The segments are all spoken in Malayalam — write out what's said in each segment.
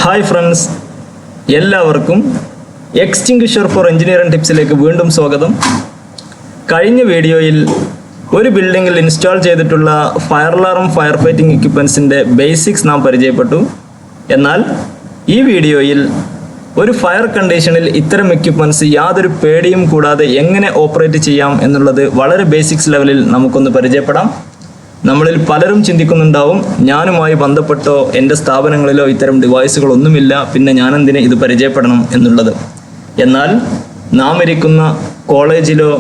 ഹായ് ഫ്രണ്ട്സ്, എല്ലാവർക്കും എക്സ്റ്റിംഗ്വിഷർ ഫോർ എഞ്ചിനീയറിംഗ് ടിപ്സിലേക്ക് വീണ്ടും സ്വാഗതം. കഴിഞ്ഞ വീഡിയോയിൽ ഒരു ബിൽഡിങ്ങിൽ ഇൻസ്റ്റാൾ ചെയ്തിട്ടുള്ള ഫയർ അലാറം ഫയർ ഫൈറ്റിംഗ് എക്യുപ്മെൻസിൻ്റെ ബേസിക്സ് നാം പരിചയപ്പെട്ടു. എന്നാൽ ഈ വീഡിയോയിൽ ഒരു ഫയർ കണ്ടീഷനിൽ ഇത്തരം എക്യുപ്മെൻറ്റ്സ് യാതൊരു പേടിയും കൂടാതെ എങ്ങനെ ഓപ്പറേറ്റ് ചെയ്യാം എന്നുള്ളത് വളരെ ബേസിക്സ് ലെവലിൽ നമുക്കൊന്ന് പരിചയപ്പെടാം. നമ്മളിൽ പലരും ചിന്തിക്കുന്നുണ്ടാവും, ഞാനുമായി ബന്ധപ്പെട്ടോ എൻ്റെ സ്ഥാപനങ്ങളിലോ ഇത്തരം ഡിവൈസുകളൊന്നുമില്ല, പിന്നെ ഞാനെന്തിന് ഇത് പരിചയപ്പെടണം എന്നുള്ളത്. എന്നാൽ നാം ഇരിക്കുന്ന കോളേജിലോ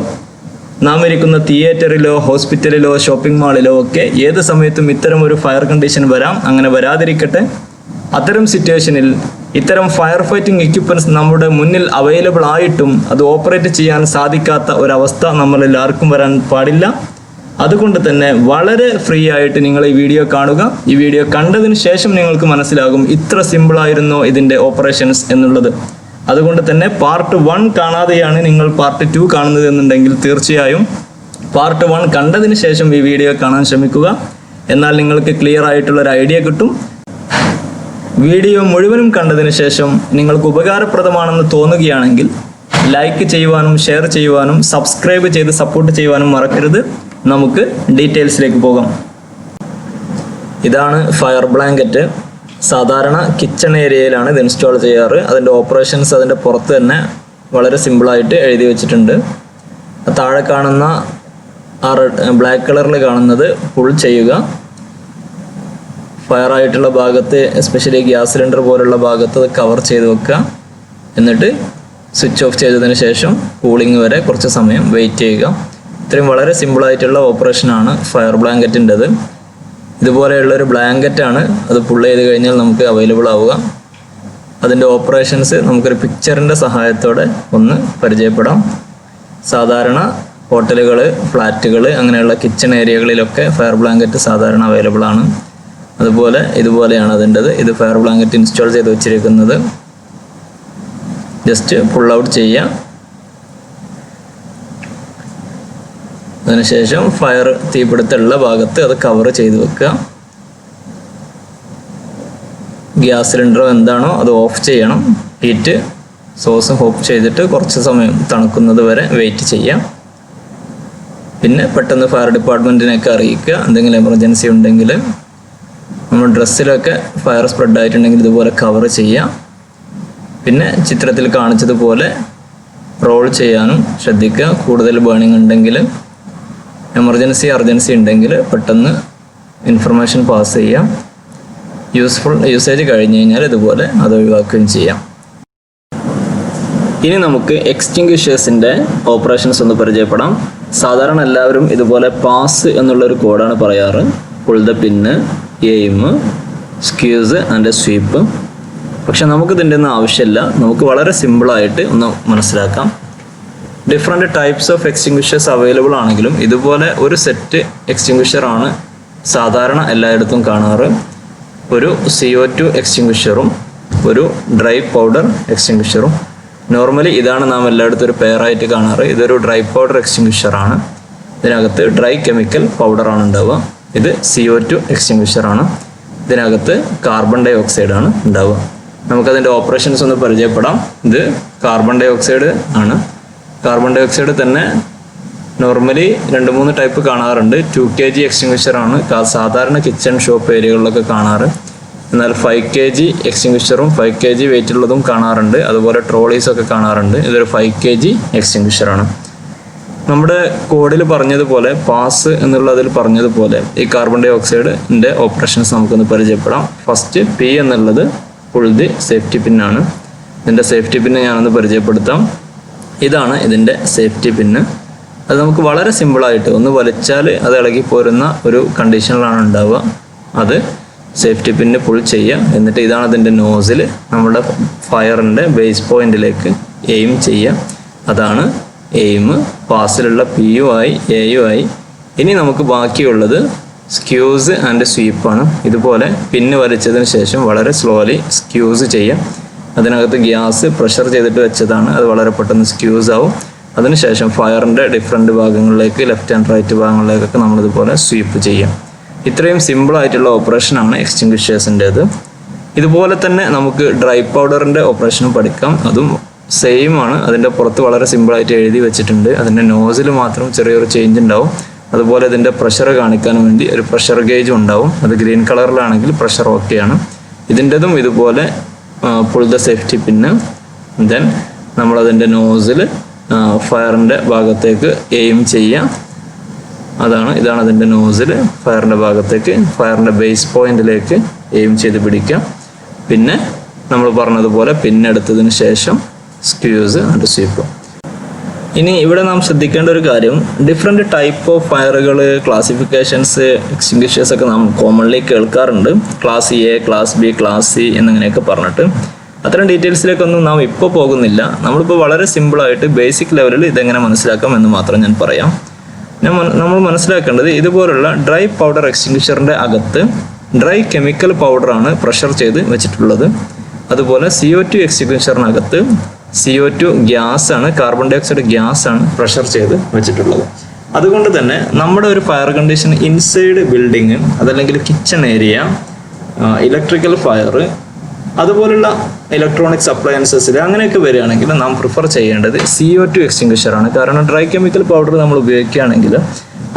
നാം ഇരിക്കുന്ന തിയേറ്ററിലോ ഹോസ്പിറ്റലിലോ ഷോപ്പിംഗ് മാളിലോ ഒക്കെ ഏത് സമയത്തും ഇത്തരം ഒരു ഫയർ കണ്ടീഷൻ വരാം. അങ്ങനെ വരാതിരിക്കട്ടെ. അത്തരം സിറ്റുവേഷനിൽ ഇത്തരം ഫയർ ഫൈറ്റിംഗ് എക്യുപ്മെൻറ്റ്സ് നമ്മുടെ മുന്നിൽ അവൈലബിൾ ആയിട്ടും അത് ഓപ്പറേറ്റ് ചെയ്യാൻ സാധിക്കാത്ത ഒരവസ്ഥ നമ്മളിൽ ആർക്കും വരാൻ പാടില്ല. അതുകൊണ്ട് തന്നെ വളരെ ഫ്രീ ആയിട്ട് നിങ്ങൾ ഈ വീഡിയോ കാണുക. ഈ വീഡിയോ കണ്ടതിന് ശേഷം നിങ്ങൾക്ക് മനസ്സിലാകും ഇത്ര സിമ്പിളായിരുന്നോ ഇതിൻ്റെ ഓപ്പറേഷൻസ് എന്നുള്ളത്. അതുകൊണ്ട് തന്നെ പാർട്ട് 1 കാണാതെയാണ് നിങ്ങൾ പാർട്ട് 2 കാണുന്നത് എന്നുണ്ടെങ്കിൽ തീർച്ചയായും പാർട്ട് 1 കണ്ടതിന് ശേഷം ഈ വീഡിയോ കാണാൻ ശ്രമിക്കുക. എന്നാൽ നിങ്ങൾക്ക് ക്ലിയർ ആയിട്ടുള്ളൊരു ഐഡിയ കിട്ടും. വീഡിയോ മുഴുവനും കണ്ടതിന് ശേഷം നിങ്ങൾക്ക് ഉപകാരപ്രദമാണെന്ന് തോന്നുകയാണെങ്കിൽ ലൈക്ക് ചെയ്യുവാനും ഷെയർ ചെയ്യുവാനും സബ്സ്ക്രൈബ് ചെയ്ത് സപ്പോർട്ട് ചെയ്യുവാനും മറക്കരുത്. നമുക്ക് ഡീറ്റെയിൽസിലേക്ക് പോകാം. ഇതാണ് ഫയർ ബ്ലാങ്കറ്റ്. സാധാരണ കിച്ചൺ ഏരിയയിലാണ് ഇത് ഇൻസ്റ്റാൾ ചെയ്യാറ്. അതിൻ്റെ ഓപ്പറേഷൻസ് അതിൻ്റെ പുറത്ത് തന്നെ വളരെ സിമ്പിളായിട്ട് എഴുതി വെച്ചിട്ടുണ്ട്. താഴെ കാണുന്ന ആ ബ്ലാക്ക് കളറിൽ കാണുന്നത് പുൾ ചെയ്യുക. ഫയർ ആയിട്ടുള്ള ഭാഗത്ത്, എസ്പെഷ്യലി ഗ്യാസ് സിലിണ്ടർ പോലുള്ള ഭാഗത്ത് അത് കവർ ചെയ്ത് വെക്കുക. എന്നിട്ട് സ്വിച്ച് ഓഫ് ചെയ്തതിന് ശേഷം കൂളിംഗ് വരെ കുറച്ച് സമയം വെയിറ്റ് ചെയ്യുക. ഇത്രയും വളരെ സിമ്പിളായിട്ടുള്ള ഓപ്പറേഷനാണ് ഫയർ ബ്ലാങ്കറ്റിൻ്റെത്. ഇതുപോലെയുള്ളൊരു ബ്ലാങ്കറ്റാണ്. അത് പുൾ ചെയ്ത് കഴിഞ്ഞാൽ നമുക്ക് അവൈലബിൾ ആവുക. അതിൻ്റെ ഓപ്പറേഷൻസ് നമുക്കൊരു പിക്ചറിൻ്റെ സഹായത്തോടെ ഒന്ന് പരിചയപ്പെടാം. സാധാരണ ഹോട്ടലുകൾ, ഫ്ലാറ്റുകൾ, അങ്ങനെയുള്ള കിച്ചൺ ഏരിയകളിലൊക്കെ ഫയർ ബ്ലാങ്കറ്റ് സാധാരണ അവൈലബിൾ ആണ്. അതുപോലെ ഇതുപോലെയാണ് അതിൻ്റെത്. ഇത് ഫയർ ബ്ലാങ്കറ്റ് ഇൻസ്റ്റാൾ ചെയ്ത് വെച്ചിരിക്കുന്നത്. ജസ്റ്റ് പുൾ ഔട്ട് ചെയ്യുക. അതിനുശേഷം ഫയർ തീപിടുത്തമുള്ള ഭാഗത്ത് അത് കവർ ചെയ്ത് വെക്കുക. ഗ്യാസ് സിലിണ്ടർ എന്താണോ അത് ഓഫ് ചെയ്യണം. ഹീറ്റ് സോഴ്സ് ഓഫ് ചെയ്തിട്ട് കുറച്ച് സമയം തണുക്കുന്നത് വരെ വെയിറ്റ് ചെയ്യാം. പിന്നെ പെട്ടെന്ന് ഫയർ ഡിപ്പാർട്ട്മെൻറ്റിനെയൊക്കെ അറിയിക്കുക. എന്തെങ്കിലും എമർജൻസി ഉണ്ടെങ്കിൽ നമ്മൾ ഡ്രസ്സിലൊക്കെ ഫയർ സ്പ്രെഡ് ആയിട്ടുണ്ടെങ്കിൽ ഇതുപോലെ കവർ ചെയ്യാം. പിന്നെ ചിത്രത്തിൽ കാണിച്ചതുപോലെ റോൾ ചെയ്യാനും ശ്രദ്ധിക്കുക. കൂടുതൽ ബേണിംഗ് ഉണ്ടെങ്കിൽ, അർജൻസി ഉണ്ടെങ്കിൽ പെട്ടെന്ന് ഇൻഫർമേഷൻ പാസ് ചെയ്യാം. യൂസേജ് കഴിഞ്ഞ് കഴിഞ്ഞാൽ ഇതുപോലെ അത് ഒഴിവാക്കുകയും ചെയ്യാം. ഇനി നമുക്ക് എക്സ്റ്റിംഗ്വിഷേഴ്സിൻ്റെ ഓപ്പറേഷൻസ് ഒന്ന് പരിചയപ്പെടാം. സാധാരണ എല്ലാവരും ഇതുപോലെ പാസ് എന്നുള്ളൊരു കോഡാണ് പറയാറ്. Pull the pin, aim, squeeze and sweep. പക്ഷെ നമുക്കിതിൻ്റെ ഒന്നും ആവശ്യമില്ല. നമുക്ക് വളരെ സിമ്പിളായിട്ട് ഒന്ന് മനസ്സിലാക്കാം. Different types of extinguishers available ആണെങ്കിലും ഇതുപോലെ ഒരു സെറ്റ് എക്സ്റ്റിംഗ്വിഷറാണ് സാധാരണ എല്ലായിടത്തും കാണാറ്. ഒരു CO2 എക്സ്റ്റിംഗ്വിഷറും ഒരു ഡ്രൈ പൗഡർ എക്സ്റ്റിംഗ്വിഷറും. നോർമലി ഇതാണ് നാം എല്ലായിടത്തും ഒരു പെയറായിട്ട് കാണാറ്. ഇതൊരു ഡ്രൈ പൗഡർ എക്സ്റ്റിംഗ്വിഷറാണ്. ഇതിനകത്ത് ഡ്രൈ കെമിക്കൽ പൗഡറാണ് ഉണ്ടാവുക. ഇത് CO2 എക്സ്റ്റിംഗ്വിഷറാണ്. ഇതിനകത്ത് കാർബൺ ഡൈ ഓക്സൈഡാണ് ഉണ്ടാവുക. നമുക്കതിൻ്റെ ഓപ്പറേഷൻസ് ഒന്ന് പരിചയപ്പെടാം. ഇത് കാർബൺ ഡൈ ഓക്സൈഡ് ആണ്. കാർബൺ ഡൈ ഓക്സൈഡ് തന്നെ നോർമലി 2-3 ടൈപ്പ് കാണാറുണ്ട്. 2 kg എക്സ്റ്റിംഗ്വിഷറാണ് സാധാരണ കിച്ചൺ ഷോപ്പ് ഏരിയകളിലൊക്കെ കാണാറ്. എന്നാൽ 5 kg എക്സ്റ്റിംഗ്വിഷറും 5 kg വെയിറ്റ് ഉള്ളതും കാണാറുണ്ട്. അതുപോലെ ട്രോളീസൊക്കെ കാണാറുണ്ട്. ഇതൊരു 5 kg എക്സ്റ്റിംഗ്വിഷറാണ്. നമ്മുടെ കോഡിൽ പറഞ്ഞതുപോലെ, പാസ് എന്നുള്ളതിൽ പറഞ്ഞതുപോലെ ഈ കാർബൺ ഡൈ ഓക്സൈഡിൻ്റെ ഓപ്പറേഷൻസ് നമുക്കൊന്ന് പരിചയപ്പെടാം. ഫസ്റ്റ് P എന്നുള്ളത് പുൾ ദി സേഫ്റ്റി പിന്നാണ്. ഇതിൻ്റെ സേഫ്റ്റി പിന്ന് ഞാനൊന്ന് പരിചയപ്പെടുത്താം. ഇതാണ് ഇതിൻ്റെ സേഫ്റ്റി പിന്ന്. അത് നമുക്ക് വളരെ സിമ്പിളായിട്ട് ഒന്ന് വലിച്ചാൽ അത് ഇളകിപ്പോരുന്ന ഒരു കണ്ടീഷനിലാണ് ഉണ്ടാവുക. അത് സേഫ്റ്റി പിന്ന് പുൾ ചെയ്യുക. എന്നിട്ട് ഇതാണ് അതിൻ്റെ നോസിൽ. നമ്മുടെ ഫയറിൻ്റെ ബേസ് പോയിന്റിലേക്ക് എയിം ചെയ്യുക. അതാണ് എയിം. പാസിലുള്ള P-യും ആയി, A-യും ആയി. ഇനി നമുക്ക് ബാക്കിയുള്ളത് സ്ക്യൂസ് ആൻഡ് സ്വീപ്പാണ്. ഇതുപോലെ പിന്ന് വലിച്ചതിന് ശേഷം വളരെ സ്ലോലി സ്ക്യൂസ് ചെയ്യാം. അതിനകത്ത് ഗ്യാസ് പ്രഷർ ചെയ്തിട്ട് വെച്ചതാണ്. അത് വളരെ പെട്ടെന്ന് സ്ക്യൂസ് ആവും. അതിനുശേഷം ഫയറിൻ്റെ ഡിഫറെൻറ്റ് ഭാഗങ്ങളിലേക്ക്, ലെഫ്റ്റ് ആൻഡ് റൈറ്റ് ഭാഗങ്ങളിലേക്കൊക്കെ നമ്മളിതുപോലെ സ്വീപ്പ് ചെയ്യാം. ഇത്രയും സിമ്പിളായിട്ടുള്ള ഓപ്പറേഷനാണ് എക്സ്റ്റിംഗ്വിഷേഴ്സിൻ്റേത്. ഇതുപോലെ തന്നെ നമുക്ക് ഡ്രൈ പൗഡറിൻ്റെ ഓപ്പറേഷനും പഠിക്കാം. അതും സെയിം ആണ്. അതിൻ്റെ പുറത്ത് വളരെ സിമ്പിളായിട്ട് എഴുതി വെച്ചിട്ടുണ്ട്. അതിൻ്റെ നോസിൽ മാത്രം ചെറിയൊരു ചേഞ്ച് ഉണ്ടാവും. അതുപോലെ ഇതിൻ്റെ പ്രഷർ കാണിക്കാൻ വേണ്ടി ഒരു പ്രഷർ ഗേജും ഉണ്ടാവും. അത് ഗ്രീൻ കളറിലാണെങ്കിൽ പ്രഷർ ഓക്കെയാണ്. ഇതിൻ്റെതും ഇതുപോലെ pull the safety pin, then നമ്മളതിൻ്റെ നോസിൽ ഫയറിൻ്റെ ഭാഗത്തേക്ക് എയിം ചെയ്യാം. ഇതാണ് അതിൻ്റെ നോസിൽ ഫയറിൻ്റെ ഭാഗത്തേക്ക്, ഫയറിൻ്റെ ബേസ് പോയിന്റിലേക്ക് എയിം ചെയ്ത് പിടിക്കാം. പിന്നെ നമ്മൾ പറഞ്ഞതുപോലെ പിന്നെടുത്തതിന് ശേഷം സ്ക്യൂസ് ആൻഡ് സ്വീപ്പ്. ഇനി ഇവിടെ നാം ശ്രദ്ധിക്കേണ്ട ഒരു കാര്യം, ഡിഫറെൻറ്റ് ടൈപ്പ് ഓഫ് ഫയറുകൾ, ക്ലാസിഫിക്കേഷൻസ്, എക്സ്റ്റിങ്ക്വിഷേഴ്സ് ഒക്കെ നാം കോമൺലി കേൾക്കാറുണ്ട്. Class A, class B, class C എന്നിങ്ങനെയൊക്കെ പറഞ്ഞിട്ട്. അത്തരം ഡീറ്റെയിൽസിലേക്കൊന്നും നാം ഇപ്പോൾ പോകുന്നില്ല. നമ്മളിപ്പോൾ വളരെ സിമ്പിളായിട്ട് ബേസിക് ലെവലിൽ ഇതെങ്ങനെ മനസ്സിലാക്കാം എന്ന് മാത്രം ഞാൻ പറയാം. നമ്മൾ മനസ്സിലാക്കേണ്ടത്, ഇതുപോലുള്ള ഡ്രൈ പൗഡർ എക്സ്റ്റിങ്ക്വിഷറിൻ്റെ അകത്ത് ഡ്രൈ കെമിക്കൽ പൗഡറാണ് പ്രഷർ ചെയ്ത് വെച്ചിട്ടുള്ളത്. അതുപോലെ CO2 എക്സ്റ്റിങ്ക്വിഷറിനകത്ത് CO2 ഗ്യാസ് ആണ്, കാർബൺ ഡൈ ഓക്സൈഡ് ഗ്യാസ് ആണ് പ്രഷർ ചെയ്ത് വെച്ചിട്ടുള്ളത്. അതുകൊണ്ട് തന്നെ നമ്മുടെ ഒരു ഫയർ കണ്ടീഷൻ ഇൻസൈഡ് ബിൽഡിങ്, അതല്ലെങ്കിൽ കിച്ചൺ ഏരിയ, ഇലക്ട്രിക്കൽ ഫയർ, അതുപോലുള്ള ഇലക്ട്രോണിക്സ് അപ്ലയൻസസിൽ അങ്ങനെയൊക്കെ വരികയാണെങ്കിൽ നാം പ്രിഫർ ചെയ്യേണ്ടത് CO2 എക്സ്റ്റിങ്ക്വിഷറാണ്. കാരണം ഡ്രൈ കെമിക്കൽ പൗഡർ നമ്മൾ ഉപയോഗിക്കുകയാണെങ്കിൽ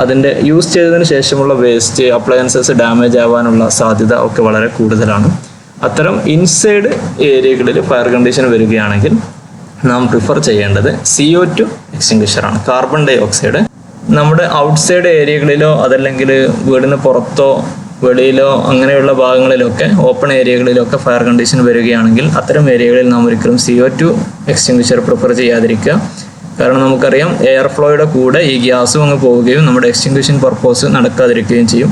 അതിൻ്റെ യൂസ് ചെയ്തതിന് ശേഷമുള്ള വേസ്റ്റ്, അപ്ലയൻസസ് ഡാമേജ് ആവാനുള്ള സാധ്യത ഒക്കെ വളരെ കൂടുതലാണ്. അത്തരം ഇൻസൈഡ് ഏരിയകളിൽ ഫയർ കണ്ടീഷൻ വരികയാണെങ്കിൽ നാം പ്രിഫർ ചെയ്യേണ്ടത് CO2 എക്സ്റ്റിങ്ക്വിഷറാണ്. കാർബൺ ഡൈ ഓക്സൈഡ് നമ്മുടെ ഔട്ട്സൈഡ് ഏരിയകളിലോ അതല്ലെങ്കിൽ വീടിന് പുറത്തോ വെളിയിലോ അങ്ങനെയുള്ള ഭാഗങ്ങളിലൊക്കെ, ഓപ്പൺ ഏരിയകളിലൊക്കെ ഫയർ കണ്ടീഷൻ വരികയാണെങ്കിൽ അത്തരം ഏരിയകളിൽ നാം ഒരിക്കലും CO2 എക്സ്റ്റിങ്ക്വിഷർ പ്രിഫർ ചെയ്യാതിരിക്കുക. കാരണം നമുക്കറിയാം എയർ ഫ്ലോയുടെ കൂടെ ഈ ഗ്യാസും അങ്ങ് പോവുകയും നമ്മുടെ എക്സ്റ്റിങ്ക്വിഷൻ പർപ്പസ് നടക്കാതിരിക്കുകയും ചെയ്യും.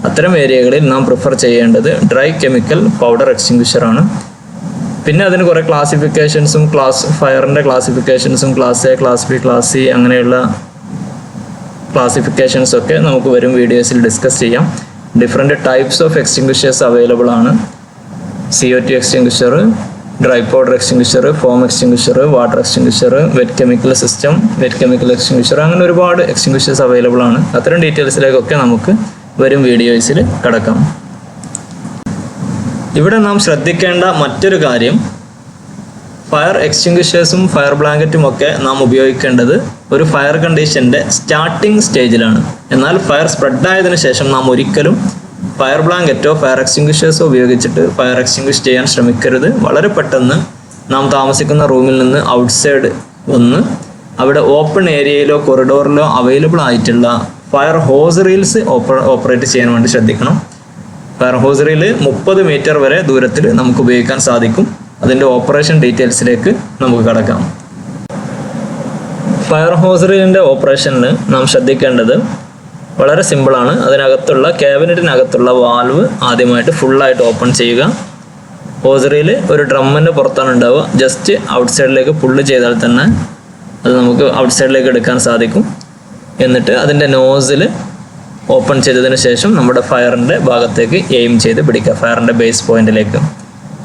അത്തരം ഏരിയകളിൽ നാം പ്രിഫർ ചെയ്യേണ്ടത് ഡ്രൈ കെമിക്കൽ പൗഡർ എക്സ്റ്റിങ്ക്വിഷറാണ്. പിന്നെ അതിന് കുറേ ക്ലാസിഫിക്കേഷൻസും, ഫയറിൻ്റെ ക്ലാസിഫിക്കേഷൻസും, class A, class B, class C അങ്ങനെയുള്ള ക്ലാസിഫിക്കേഷൻസൊക്കെ നമുക്ക് വരും വീഡിയോസിൽ ഡിസ്കസ് ചെയ്യാം. Different types of extinguishers available ആണ്. CO2 extinguisher, dry powder extinguisher, foam extinguisher, water extinguisher, wet chemical system, wet chemical extinguisher, അങ്ങനെ ഒരുപാട് എക്സ്റ്റിങ്ക്വിഷേഴ്സ് അവൈലബിൾ ആണ്. അത്തരം ഡീറ്റെയിൽസിലേക്കൊക്കെ നമുക്ക് വരും വീഡിയോസിൽ കടക്കാം. ഇവിടെ നാം ശ്രദ്ധിക്കേണ്ട മറ്റൊരു കാര്യം, ഫയർ എക്സ്റ്റിങ്ക്വിഷേഴ്സും ഫയർ ബ്ലാങ്കറ്റും ഒക്കെ നാം ഉപയോഗിക്കേണ്ടത് ഒരു ഫയർ കണ്ടീഷൻ്റെ സ്റ്റാർട്ടിംഗ് സ്റ്റേജിലാണ്. എന്നാൽ ഫയർ സ്പ്രെഡായതിനു ശേഷം നാം ഒരിക്കലും ഫയർ ബ്ലാങ്കറ്റോ ഫയർ എക്സ്റ്റിങ്ക്വിഷേഴ്സോ ഉപയോഗിച്ചിട്ട് ഫയർ എക്സ്റ്റിങ്ക്വിഷ് ചെയ്യാൻ ശ്രമിക്കരുത്. വളരെ പെട്ടെന്ന് നാം താമസിക്കുന്ന റൂമിൽ നിന്ന് ഔട്ട്സൈഡ് വന്ന് അവിടെ ഓപ്പൺ ഏരിയയിലോ കൊറിഡോറിലോ അവൈലബിൾ ആയിട്ടുള്ള ഫയർ ഹോസ് റീൽസ് ഓപ്പറേറ്റ് ചെയ്യാൻ വേണ്ടി ശ്രദ്ധിക്കണം. ഫയർ ഹോസ് റീൽ 30 മീറ്റർ വരെ ദൂരത്തിൽ നമുക്ക് ഉപയോഗിക്കാൻ സാധിക്കും. അതിൻ്റെ ഓപ്പറേഷൻ ഡീറ്റെയിൽസിലേക്ക് നമുക്ക് കടക്കാം. ഫയർ ഹോസ് റീലിൻ്റെ ഓപ്പറേഷന് നാം ശ്രദ്ധിക്കേണ്ടത് വളരെ സിമ്പിളാണ്. അതിനകത്തുള്ള ക്യാബിനറ്റിനകത്തുള്ള വാൽവ് ആദ്യമായിട്ട് ഫുള്ളായിട്ട് ഓപ്പൺ ചെയ്യുക. ഹോസ് റീൽ ഒരു ഡ്രമ്മിൻ്റെ പുറത്താണ് ഉണ്ടാവുക. ജസ്റ്റ് ഔട്ട്സൈഡിലേക്ക് പുള്ള് ചെയ്താൽ തന്നെ അത് നമുക്ക് ഔട്ട്സൈഡിലേക്ക് എടുക്കാൻ സാധിക്കും. എന്നിട്ട് അതിൻ്റെ നോസിൽ ഓപ്പൺ ചെയ്തതിന് ശേഷം നമ്മുടെ ഫയറിൻ്റെ ഭാഗത്തേക്ക് എയിം ചെയ്ത് പിടിക്കുക, ഫയറിൻ്റെ ബേസ് പോയിന്റിലേക്ക്.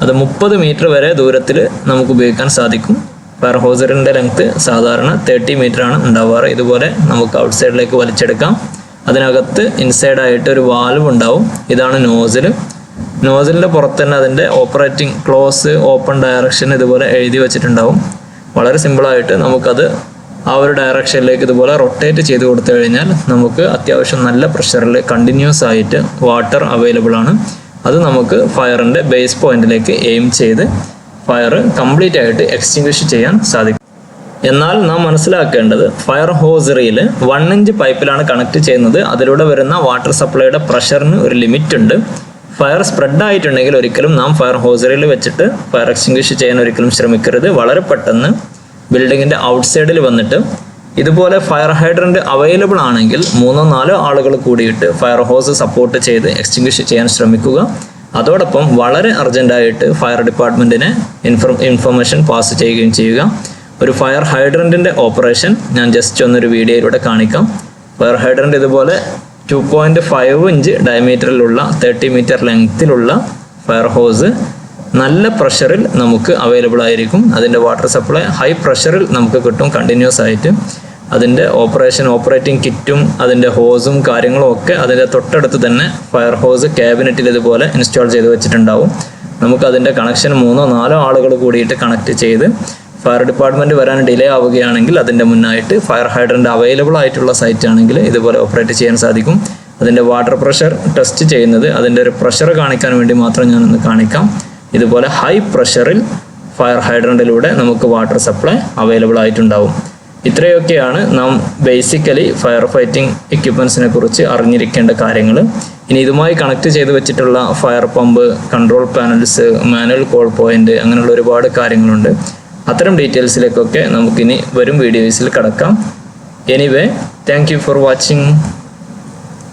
അത് 30 മീറ്റർ വരെ ദൂരത്തിൽ നമുക്ക് ഉപയോഗിക്കാൻ സാധിക്കും. ഫയർ ഹോസറിൻ്റെ ലെങ്ത്ത് സാധാരണ 30 മീറ്റർ ആണ് ഉണ്ടാവാറ്. ഇതുപോലെ നമുക്ക് ഔട്ട്സൈഡിലേക്ക് വലിച്ചെടുക്കാം. അതിനകത്ത് ഇൻസൈഡായിട്ട് ഒരു വാൽവ് ഉണ്ടാവും. ഇതാണ് നോസിൽ. നോസിലിൻ്റെ പുറത്ത് തന്നെ അതിൻ്റെ ഓപ്പറേറ്റിംഗ് ക്ലോസ്, ഓപ്പൺ ഡയറക്ഷൻ ഇതുപോലെ എഴുതി വെച്ചിട്ടുണ്ടാവും. വളരെ സിമ്പിളായിട്ട് നമുക്കത് ആ ഒരു ഡയറക്ഷനിലേക്ക് ഇതുപോലെ റൊട്ടേറ്റ് ചെയ്ത് കൊടുത്തു കഴിഞ്ഞാൽ നമുക്ക് അത്യാവശ്യം നല്ല പ്രഷറിൽ കണ്ടിന്യൂസ് ആയിട്ട് വാട്ടർ അവൈലബിൾ ആണ്. അത് നമുക്ക് ഫയറിൻ്റെ ബേസ് പോയിന്റിലേക്ക് എയിം ചെയ്ത് ഫയർ കംപ്ലീറ്റ് ആയിട്ട് എക്സ്റ്റിങ്ക്വിഷ് ചെയ്യാൻ സാധിക്കും. എന്നാൽ നാം മനസ്സിലാക്കേണ്ടത്, ഫയർ ഹോസ് റീൽ 1 ഇഞ്ച് പൈപ്പിലാണ് കണക്ട് ചെയ്യുന്നത്. അതിലൂടെ വരുന്ന വാട്ടർ സപ്ലൈയുടെ പ്രഷറിന് ഒരു ലിമിറ്റ് ഉണ്ട്. ഫയർ സ്പ്രെഡ് ആയിട്ടുണ്ടെങ്കിൽ ഒരിക്കലും നാം ഫയർ ഹോസ് റീൽ വെച്ചിട്ട് ഫയർ എക്സ്റ്റിങ്ക്വിഷ് ചെയ്യാൻ ഒരിക്കലും ശ്രമിക്കരുത്. വളരെ പെട്ടെന്ന് ബിൽഡിങ്ങിൻ്റെ ഔട്ട്സൈഡിൽ വന്നിട്ട് ഇതുപോലെ ഫയർ ഹൈഡ്രന്റ് അവൈലബിൾ ആണെങ്കിൽ 3-4 ആളുകൾ കൂടിയിട്ട് ഫയർ ഹോസ് സപ്പോർട്ട് ചെയ്ത് എക്സ്റ്റിങ്ക്വിഷ് ചെയ്യാൻ ശ്രമിക്കുക. അതോടൊപ്പം വളരെ അർജൻറ്റായിട്ട് ഫയർ ഡിപ്പാർട്ട്മെൻറ്റിന് ഇൻഫർമേഷൻ പാസ് ചെയ്യുകയും ചെയ്യുക. ഒരു ഫയർ ഹൈഡ്രൻറ്റിൻ്റെ ഓപ്പറേഷൻ ഞാൻ ജസ്റ്റ് ഒന്നൊരു വീഡിയോയിലൂടെ കാണിക്കാം. ഫയർ ഹൈഡ്രൻറ്റ് ഇതുപോലെ 2.5 ഇഞ്ച് ഡയമീറ്ററിലുള്ള 30 മീറ്റർ ലെങ്ത്തിലുള്ള ഫയർ ഹോസ് നല്ല പ്രഷറിൽ നമുക്ക് അവൈലബിൾ ആയിരിക്കും. അതിൻ്റെ വാട്ടർ സപ്ലൈ ഹൈ പ്രഷറിൽ നമുക്ക് കിട്ടും കണ്ടിന്യൂസ് ആയിട്ട്. അതിൻ്റെ ഓപ്പറേറ്റിംഗ് കിറ്റും അതിൻ്റെ ഹോസും കാര്യങ്ങളും ഒക്കെ അതിൻ്റെ തൊട്ടടുത്ത് തന്നെ ഫയർ ഹോസ് ക്യാബിനറ്റിൽ ഇതുപോലെ ഇൻസ്റ്റാൾ ചെയ്ത് വെച്ചിട്ടുണ്ടാവും. നമുക്ക് അതിൻ്റെ കണക്ഷൻ 3-4 ആളുകൾ കൂടിയിട്ട് കണക്ട് ചെയ്ത് ഫയർ ഡിപ്പാർട്ട്മെൻറ്റ് വരാൻ ഡിലേ ആവുകയാണെങ്കിൽ അതിൻ്റെ മുന്നായിട്ട് ഫയർ ഹൈഡ്രൻ്റ് അവൈലബിൾ ആയിട്ടുള്ള സൈറ്റ് ആണെങ്കിൽ ഇതുപോലെ ഓപ്പറേറ്റ് ചെയ്യാൻ സാധിക്കും. അതിൻ്റെ വാട്ടർ പ്രഷർ ടെസ്റ്റ് ചെയ്യുന്നത് അതിൻ്റെ ഒരു പ്രഷർ കാണിക്കാൻ വേണ്ടി മാത്രം ഞാനൊന്ന് കാണിക്കാം. ഇതുപോലെ ഹൈ പ്രഷറിൽ ഫയർ ഹൈഡ്രൻറ്റിലൂടെ നമുക്ക് വാട്ടർ സപ്ലൈ അവൈലബിൾ ആയിട്ടുണ്ടാവും. ഇത്രയൊക്കെയാണ് നാം ബേസിക്കലി ഫയർ ഫൈറ്റിംഗ് എക്യുപ്മെൻസിനെ കുറിച്ച് അറിഞ്ഞിരിക്കേണ്ട കാര്യങ്ങൾ. ഇനി ഇതുമായി കണക്ട് ചെയ്ത് വെച്ചിട്ടുള്ള fire pump, control panels, manual call point, അങ്ങനെയുള്ള ഒരുപാട് കാര്യങ്ങളുണ്ട്. അത്തരം ഡീറ്റെയിൽസിലേക്കൊക്കെ നമുക്കിനി വരും വീഡിയോസിൽ കടക്കാം. Anyway, thank you for watching.